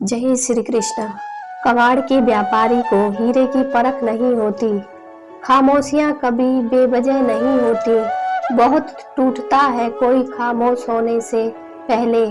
जय श्री कृष्ण। कबाड़ के व्यापारी को हीरे की परख नहीं होती। खामोशियां कभी बेवजह नहीं होती। बहुत टूटता है कोई खामोश होने से पहले।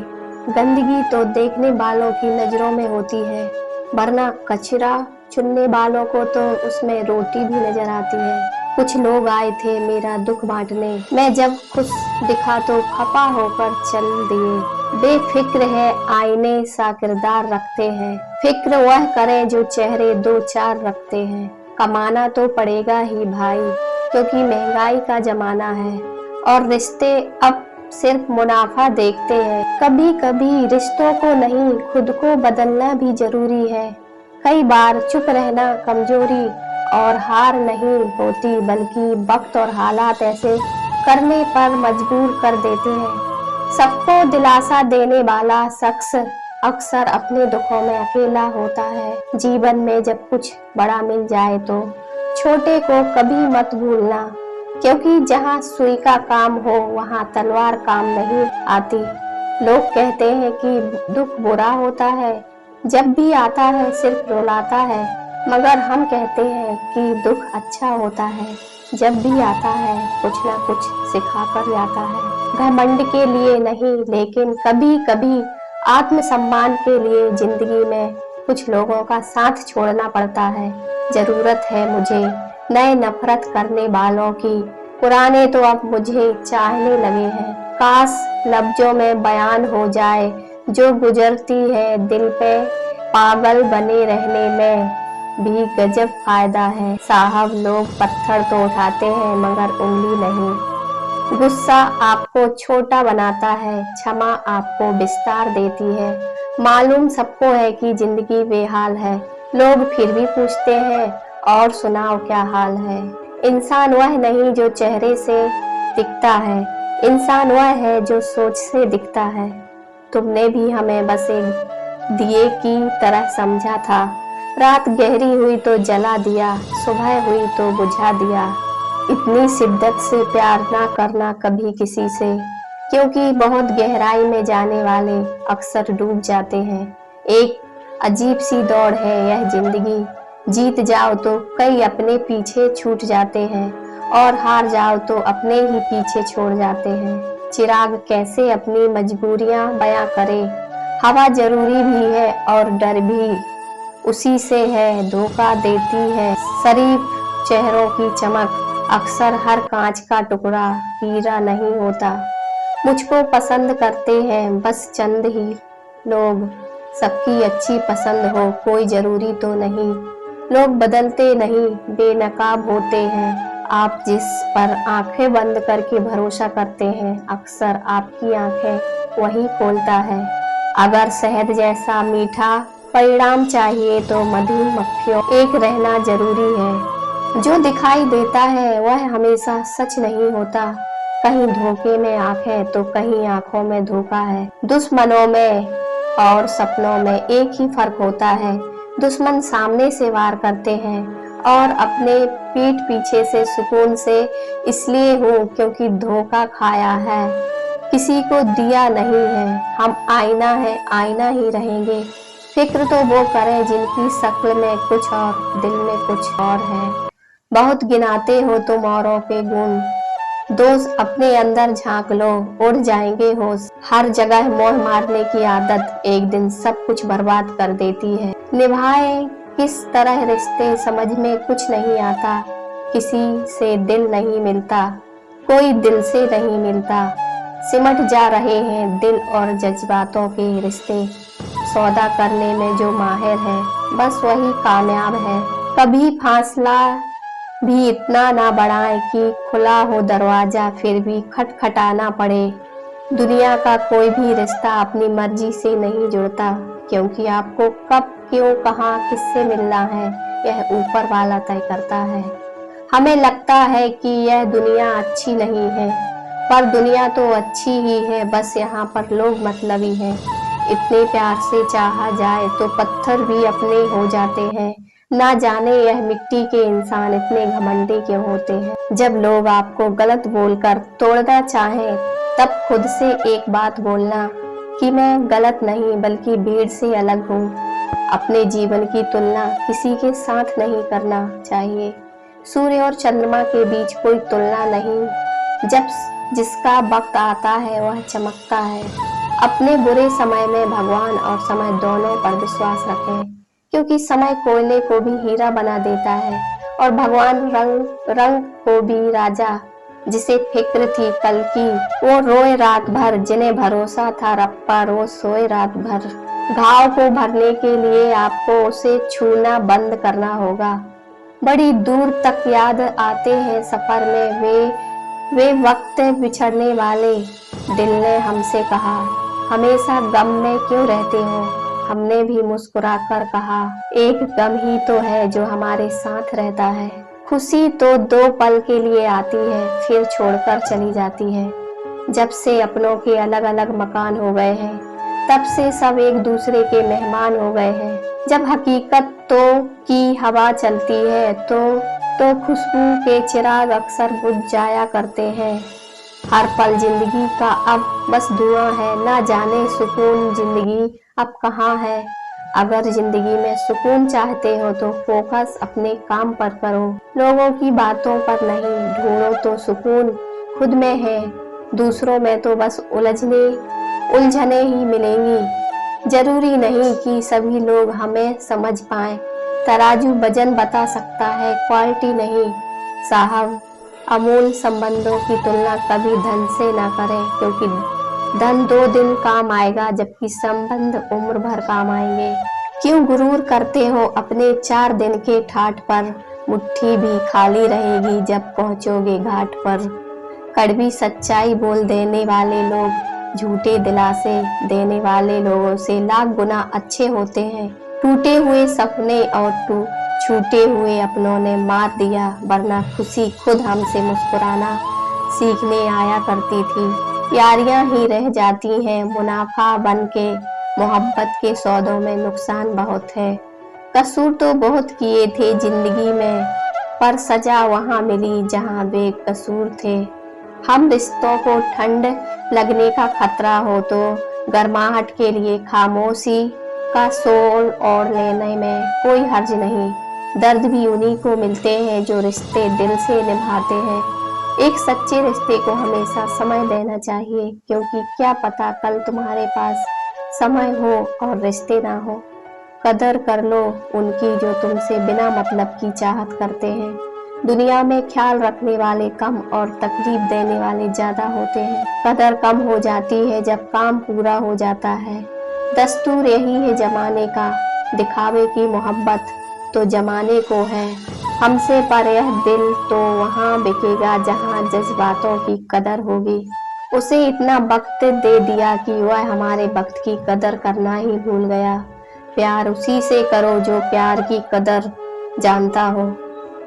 गंदगी तो देखने वालों की नजरों में होती है, वरना कचरा चुनने वालों को तो उसमें रोटी भी नजर आती है। कुछ लोग आए थे मेरा दुख बांटने, मैं जब खुश दिखा तो खफा होकर चल दिए। बेफिक्र है आईने सा किरदार रखते हैं, फिक्र वह करे जो चेहरे दो चार रखते हैं। कमाना तो पड़ेगा ही भाई, क्योंकि महंगाई का जमाना है और रिश्ते अब सिर्फ मुनाफा देखते हैं। कभी कभी रिश्तों को नहीं, खुद को बदलना भी जरूरी है। कई बार चुप रहना कमजोरी और हार नहीं होती, बल्कि वक्त और हालात ऐसे करने पर मजबूर कर देते हैं। सबको दिलासा देने वाला शख्स अक्सर अपने दुखों में अकेला होता है। जीवन में जब कुछ बड़ा मिल जाए तो छोटे को कभी मत भूलना, क्योंकि जहाँ सुई का काम हो वहाँ तलवार काम नहीं आती। लोग कहते हैं कि दुख बुरा होता है, जब भी आता है सिर्फ रुलाता है, मगर हम कहते हैं कि दुख अच्छा होता है, जब भी आता है कुछ ना कुछ सिखा कर जाता है। घमंड के लिए नहीं, लेकिन कभी कभी आत्मसम्मान के लिए जिंदगी में कुछ लोगों का साथ छोड़ना पड़ता है। जरूरत है मुझे नए नफरत करने वालों की, पुराने तो अब मुझे चाहने लगे हैं। काश लफ्जों में बयान हो जाए जो गुजरती है दिल पे। पागल बने रहने में भी गजब फायदा है साहब। लोग पत्थर तो उठाते हैं मगर उंगली नहीं। गुस्सा आपको छोटा बनाता है, क्षमा आपको विस्तार देती है। मालूम सबको है कि जिंदगी बेहाल है, लोग फिर भी पूछते हैं और सुनाओ क्या हाल है। इंसान वह नहीं जो चेहरे से दिखता है, इंसान वह है जो सोच से दिखता है। तुमने भी हमें बस एक दिए की तरह समझा था। रात गहरी हुई तो जला दिया, सुबह हुई तो बुझा दिया। इतनी शिद्दत से प्यार ना करना कभी किसी से, क्योंकि बहुत गहराई में जाने वाले अक्सर डूब जाते हैं। एक अजीब सी दौड़ है यह जिंदगी, जीत जाओ तो कई अपने पीछे छूट जाते हैं और हार जाओ तो अपने ही पीछे छोड़ जाते हैं। चिराग कैसे अपनी मजबूरियां बयां करे, हवा जरूरी भी है और डर भी उसी से है। धोखा देती है शरीफ चेहरों की चमक, अक्सर हर कांच का टुकड़ा हीरा नहीं होता। मुझको पसंद करते हैं बस चंद ही लोग, सबकी अच्छी पसंद हो कोई जरूरी तो नहीं। लोग बदलते नहीं, बेनकाब होते हैं। आप जिस पर आंखें बंद करके भरोसा करते हैं, अक्सर आपकी आंखें वही खोलता है। अगर शहद जैसा मीठा परिणाम चाहिए तो मधुमक्खियों एक रहना जरूरी है। जो दिखाई देता है वह हमेशा सच नहीं होता, कहीं धोखे में आंख है तो कहीं आंखों में धोखा है। दुश्मनों में और सपनों में एक ही फर्क होता है, दुश्मन सामने से वार करते हैं और अपने पीठ पीछे से सुकून से इसलिए हूँ क्योंकि धोखा खाया है, किसी को दिया नहीं है। हम आईना है, आईना ही रहेंगे। फिक्र तो वो करें जिनकी शक्ल में कुछ और दिल में कुछ और है। बहुत गिनाते हो तुम औरों के गुण, दोष अपने अंदर झांक लो, उड़ जाएंगे होश। हर जगह मोह मारने की आदत एक दिन सब कुछ बर्बाद कर देती है। निभाए किस तरह रिश्ते समझ में कुछ नहीं आता, किसी से दिल नहीं मिलता, कोई दिल से नहीं मिलता। सिमट जा रहे हैं दिल और जज्बातों के रिश्ते, सौदा करने में जो माहिर है बस वही कामयाब है। कभी फासला भी इतना ना बढ़ाए कि खुला हो दरवाजा फिर भी खटखटाना पड़े। दुनिया का कोई भी रिश्ता अपनी मर्जी से नहीं जुड़ता, क्योंकि आपको कब क्यों कहाँ किससे मिलना है यह ऊपर वाला तय करता है। हमें लगता है कि यह दुनिया अच्छी नहीं है, पर दुनिया तो अच्छी ही है, बस यहाँ पर लोग मतलबी हैं। इतने प्यार से चाहा जाए तो पत्थर भी अपने हो जाते हैं। ना जाने यह मिट्टी के इंसान इतने घमंडी क्यों होते हैं। जब लोग आपको गलत बोलकर तोड़ना चाहें तब खुद से एक बात बोलना, कि मैं गलत नहीं बल्कि भीड़ से अलग हूँ। अपने जीवन की तुलना किसी के साथ नहीं करना चाहिए। सूर्य और चंद्रमा के बीच कोई तुलना नहीं। जब जिसका वक्त आता है वह चमकता है। अपने बुरे समय में भगवान और समय दोनों पर विश्वास रखें, क्योंकि समय कोयले को भी हीरा बना देता है और भगवान रंग रंग को भी राजा। जिसे फिक्र थी कल की वो रोए रात भर, जिन्हें भरोसा था रब्बा रोज सोए रात भर। घाव को भरने के लिए आपको उसे छूना बंद करना होगा। बड़ी दूर तक याद आते हैं सफर में वे वक्त बिछड़ने वाले। दिल ने हमसे कहा, हमेशा गम में क्यों रहते हो? हमने भी मुस्कुराकर कहा, एक गम ही तो है जो हमारे साथ रहता है। खुशी तो 2 पल के लिए आती है, फिर छोड़कर चली जाती है। जब से अपनों के अलग अलग मकान हो गए हैं, तब से सब एक दूसरे के मेहमान हो गए हैं। जब हकीकत तो की हवा चलती है तो खुशबू के चिराग अक्सर बुझ जाया करते हैं। हर पल जिंदगी का अब बस धुआं है, ना जाने सुकून जिंदगी अब कहाँ है। अगर जिंदगी में सुकून चाहते हो तो फोकस अपने काम पर करो, लोगों की बातों पर नहीं। ढूंढो तो सुकून खुद में है, दूसरों में तो बस उलझने ही मिलेंगी। जरूरी नहीं कि सभी लोग हमें समझ पाएं। तराजू वजन बता सकता है, क्वालिटी नहीं। साहब, अमूल संबंधों की तुलना कभी धन से ना करें, क्योंकि धन 2 दिन काम आएगा जबकि संबंध उम्र भर काम आएंगे। क्यों गुरूर करते हो अपने 4 दिन के ठाठ पर? मुट्ठी भी खाली रहेगी जब पहुंचोगे घाट पर। कड़वी सच्चाई बोल देने वाले लोग झूठे दिलासे देने वाले लोगों से लाख गुना अच्छे होते हैं। टूटे हुए सपने और छूटे हुए अपनों ने मार दिया, वरना खुशी खुद हमसे मुस्कुराना सीखने आया करती थी। यारियां ही रह जाती हैं मुनाफा बन के, मोहब्बत के सौदों में नुकसान बहुत है। कसूर तो बहुत किए थे जिंदगी में, पर सजा वहां मिली जहां बेकसूर थे। हम रिश्तों को ठंड लगने का खतरा हो तो गर्माहट के लिए खामोशी का शोर ओढ़ लेने में कोई हर्ज नहीं। दर्द भी उन्हीं को मिलते हैं जो रिश्ते दिल से निभाते हैं। एक सच्चे रिश्ते को हमेशा समय देना चाहिए, क्योंकि क्या पता कल तुम्हारे पास समय हो और रिश्ते ना हो। कदर कर लो उनकी जो तुमसे बिना मतलब की चाहत करते हैं। दुनिया में ख्याल रखने वाले कम और तकलीफ देने वाले ज्यादा होते हैं। कदर कम हो जाती है जब काम पूरा हो जाता है। दस्तूर यही है जमाने का, दिखावे की मोहब्बत तो जमाने को है। हमसे पर यह दिल तो वहाँ बिकेगा जहाँ जज्बातों की कदर होगी। उसे इतना वक्त दे दिया कि वह हमारे वक्त की कदर करना ही भूल गया। प्यार उसी से करो जो प्यार की कदर जानता हो,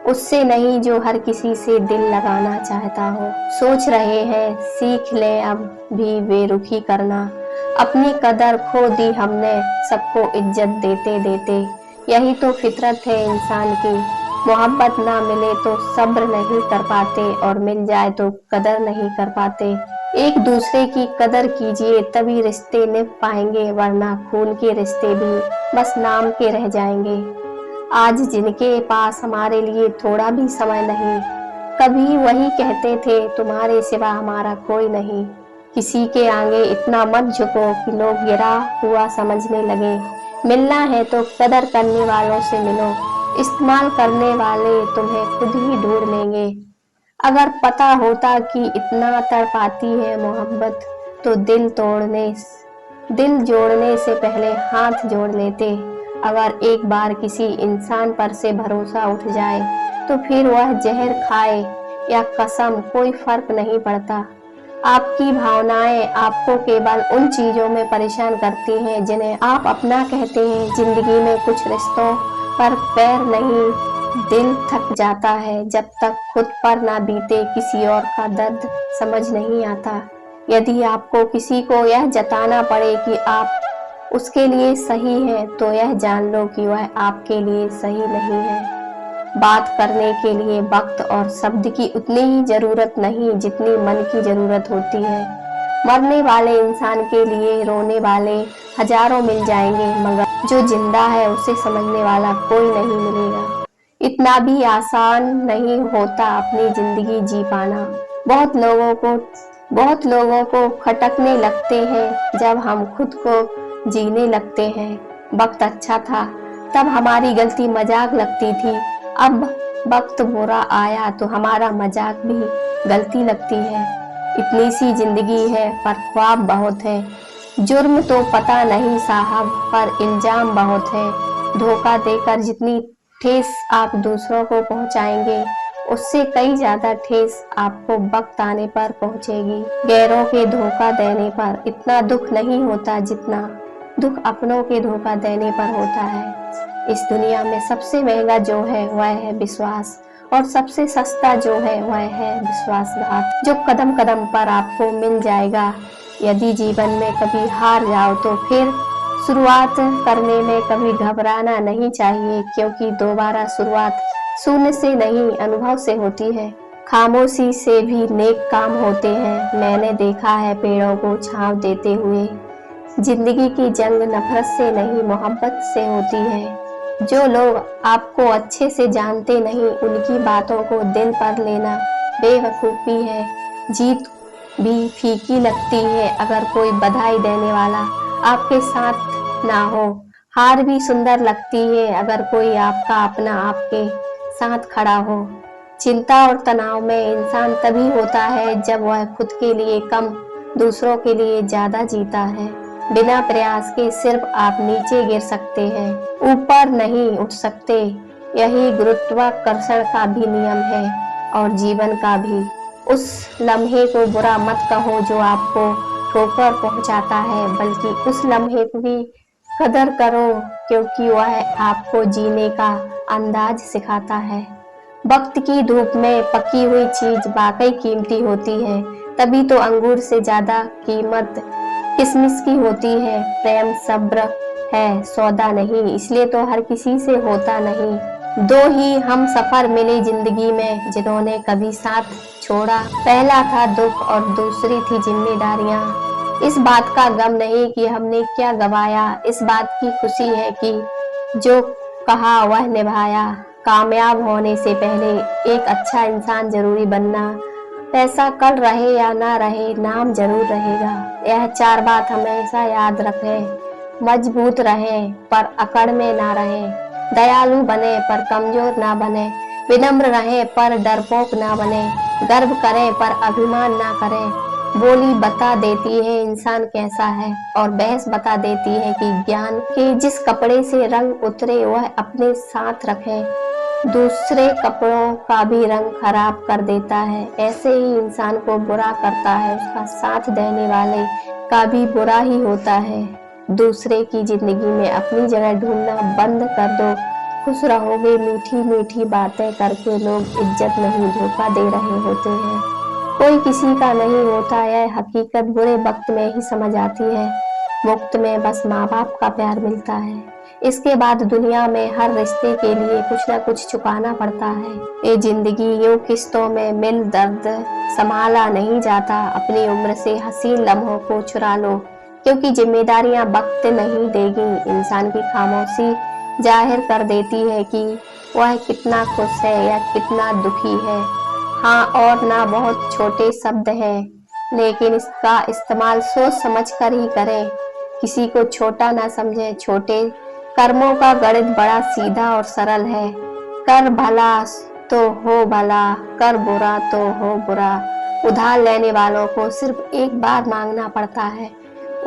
उससे नहीं जो हर किसी से दिल लगाना चाहता हो। सोच रहे हैं सीख ले अब भी बेरुखी करना, अपनी कदर खो दी हमने सबको इज्जत देते देते। यही तो फितरत है इंसान की, मोहब्बत ना मिले तो सब्र नहीं कर पाते और मिल जाए तो कदर नहीं कर पाते। एक दूसरे की कदर कीजिए तभी रिश्ते निभ पाएंगे, वरना खून के रिश्ते भी बस नाम के रह जाएंगे। आज जिनके पास हमारे लिए थोड़ा भी समय नहीं, कभी वही कहते थे तुम्हारे सिवा हमारा कोई नहीं। किसी के आगे इतना मत झुको कि लोग गिरा हुआ समझने लगे। मिलना है तो कदर करने वालों से मिलो, इस्तेमाल करने वाले तुम्हें खुद ही ढूंढ लेंगे। अगर पता होता कि इतना तड़पाती है मोहब्बत तो दिल जोड़ने से पहले हाथ जोड़ लेते। अगर एक बार किसी इंसान पर से भरोसा उठ जाए तो फिर वह जहर खाए या कसम कोई फर्क नहीं पड़ता। आपकी भावनाएं आपको केवल उन चीजों में परेशान करती हैं जिन्हें आप अपना कहते हैं। जिंदगी में कुछ रिश्तों पर पैर नहीं, दिल थक जाता है जब तक खुद पर ना बीते, किसी और का दर्द समझ नहीं आता। यदि आपको किसी को यह जताना पड़े कि आप उसके लिए सही है तो यह जान लो कि वह आपके लिए सही नहीं है। बात करने के लिए वक्त और शब्द की उतनी ही जरूरत नहीं जितनी मन की जरूरत होती है। मरने वाले इंसान के लिए रोने वाले हजारों मिल जाएंगे, मगर जो जिंदा है उसे समझने वाला कोई नहीं मिलेगा। इतना भी आसान नहीं होता अपनी जिंदगी जी पाना। बहुत लोगों को खटकने लगते हैं जब हम खुद को जीने लगते हैं। वक्त अच्छा था तब हमारी गलती मजाक लगती थी, अब वक्त बुरा आया तो हमारा मजाक भी गलती लगती है। इतनी सी जिंदगी है पर ख्वाब बहुत है। जुर्म तो पता नहीं साहब, पर इल्जाम बहुत है। धोखा देकर जितनी ठेस आप दूसरों को पहुंचाएंगे, उससे कई ज्यादा ठेस आपको वक्त आने पर पहुंचेगी। गैरों के धोखा देने पर इतना दुख नहीं होता जितना दुख अपनों के धोखा देने पर होता है। इस दुनिया में सबसे महंगा जो है वह है विश्वास, और सबसे सस्ता जो है वह है विश्वासघात, जो कदम कदम पर आपको मिल जाएगा। यदि जीवन में कभी हार जाओ तो फिर शुरुआत करने में कभी घबराना नहीं चाहिए, क्योंकि दोबारा शुरुआत शून्य से नहीं, अनुभव से होती है। खामोशी से भी नेक काम होते हैं। मैंने देखा है पेड़ों को छांव देते हुए। जिंदगी की जंग नफरत से नहीं, मोहब्बत से होती है। जो लोग आपको अच्छे से जानते नहीं, उनकी बातों को दिल पर लेना बेवकूफ़ी है। जीत भी फीकी लगती है अगर कोई बधाई देने वाला आपके साथ ना हो। हार भी सुंदर लगती है अगर कोई आपका अपना आपके साथ खड़ा हो। चिंता और तनाव में इंसान तभी होता है जब वह खुद के लिए कम, दूसरों के लिए ज्यादा जीता है। बिना प्रयास के सिर्फ आप नीचे गिर सकते हैं, ऊपर नहीं उठ सकते। यही गुरुत्वाकर्षण का भी नियम है और जीवन का भी। उस लम्हे को बुरा मत कहो जो आपको ठोकर पहुंचाता है, बल्कि उस लम्हे की कदर करो क्योंकि वह आपको जीने का अंदाज सिखाता है। वक्त की धूप में पकी हुई चीज वाकई कीमती होती है, तभी तो अंगूर से ज्यादा कीमत किशमिश की होती है। प्रेम सब्र है, सौदा नहीं, इसलिए तो हर किसी से होता नहीं। दो ही हम सफर मिले जिंदगी में जिन्होंने कभी साथ छोड़ा। पहला था दुख और दूसरी थी जिम्मेदारियां। इस बात का गम नहीं कि हमने क्या गवाया, इस बात की खुशी है कि जो कहा वह निभाया। कामयाब होने से पहले एक अच्छा इंसान जरूरी बनना। पैसा कल रहे या ना रहे, नाम जरूर रहेगा। यह चार बात हमेशा याद रखें। मजबूत रहें पर अकड़ में ना रहें, दयालु बने पर कमजोर ना बने, विनम्र रहें पर डरपोक ना बने, गर्व करें पर अभिमान ना करें। बोली बता देती है इंसान कैसा है और बहस बता देती है कि ज्ञान के जिस कपड़े से रंग उतरे वह अपने साथ रखें, दूसरे कपड़ों का भी रंग खराब कर देता है। ऐसे ही इंसान को बुरा करता है उसका साथ देने वाले का भी बुरा ही होता है। दूसरे की जिंदगी में अपनी जगह ढूंढना बंद कर दो। खुश रहोगे मीठी मीठी बातें करके, लोग इज्जत नहीं धोखा दे रहे होते हैं। कोई किसी का नहीं होता, यह हकीकत बुरे वक्त में ही समझ आती है। मुफ्त में बस माँ बाप का प्यार मिलता है, इसके बाद दुनिया में हर रिश्ते के लिए कुछ न कुछ चुकाना पड़ता है। ये जिंदगी यूं किस्तों में मिल दर्द संभाला नहीं जाता। अपनी उम्र से हसीन लम्हों को चुरा लो, क्योंकि जिम्मेदारियां वक्त नहीं देगी। इंसान की खामोशी जाहिर कर देती है कि वह कितना खुश है या कितना दुखी है। हाँ और ना बहुत छोटे शब्द हैं, लेकिन इसका इस्तेमाल सोच समझ कर ही करें। किसी को छोटा ना समझें। छोटे कर्मों का गणित बड़ा सीधा और सरल है। कर भला तो हो भला, कर बुरा तो हो बुरा। उधार लेने वालों को सिर्फ एक बार मांगना पड़ता है,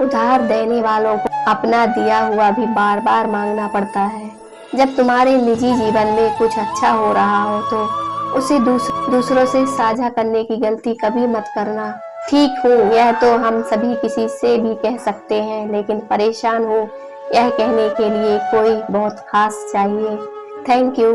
उधार देने वालों को अपना दिया हुआ भी बार बार मांगना पड़ता है। जब तुम्हारे निजी जीवन में कुछ अच्छा हो रहा हो तो उसे दूसरों से साझा करने की गलती कभी मत करना। ठीक हूँ यह तो हम सभी किसी से भी कह सकते हैं, लेकिन परेशान हूँ यह कहने के लिए कोई बहुत खास चाहिए। Thank you.